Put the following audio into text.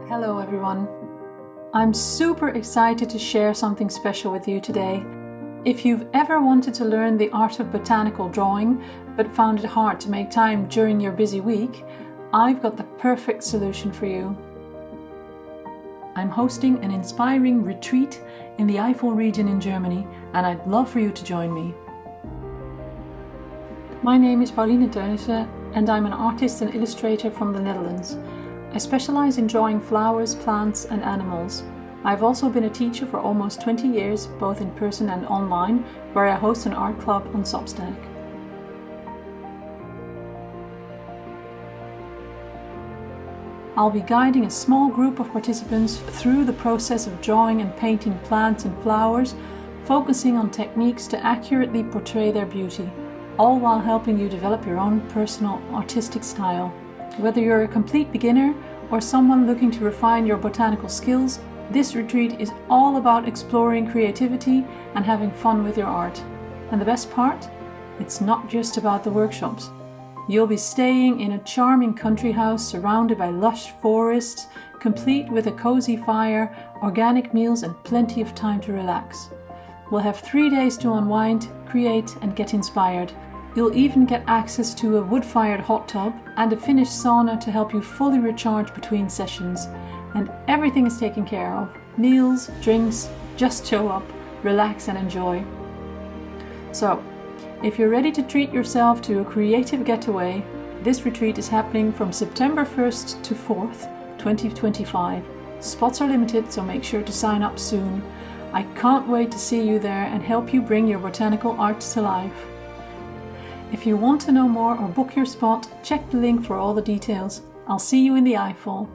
Hello everyone. I'm super excited to share something special with you today. If you've ever wanted to learn the art of botanical drawing but found it hard to make time during your busy week, I've got the perfect solution for you. I'm hosting an inspiring retreat in the Eifel region in Germany, and I'd love for you to join me. My name is Pauline Teunissen and I'm an artist and illustrator from the Netherlands. I specialize in drawing flowers, plants and animals. I've also been a teacher for almost 20 years, both in person and online, where I host an art club on Substack. I'll be guiding a small group of participants through the process of drawing and painting plants and flowers, focusing on techniques to accurately portray their beauty, all while helping you develop your own personal artistic style. Whether you're a complete beginner or someone looking to refine your botanical skills, this retreat is all about exploring creativity and having fun with your art. And the best part? It's not just about the workshops. You'll be staying in a charming country house surrounded by lush forests, complete with a cozy fire, organic meals and plenty of time to relax. We'll have 3 days to unwind, create and get inspired. You'll even get access to a wood-fired hot tub and a finished sauna to help you fully recharge between sessions. And everything is taken care of. Meals, drinks, just show up, relax and enjoy. So, if you're ready to treat yourself to a creative getaway, this retreat is happening from September 1st to 4th, 2025. Spots are limited, so make sure to sign up soon. I can't wait to see you there and help you bring your botanical arts to life. If you want to know more or book your spot, check the link for all the details. I'll see you in the Eifel.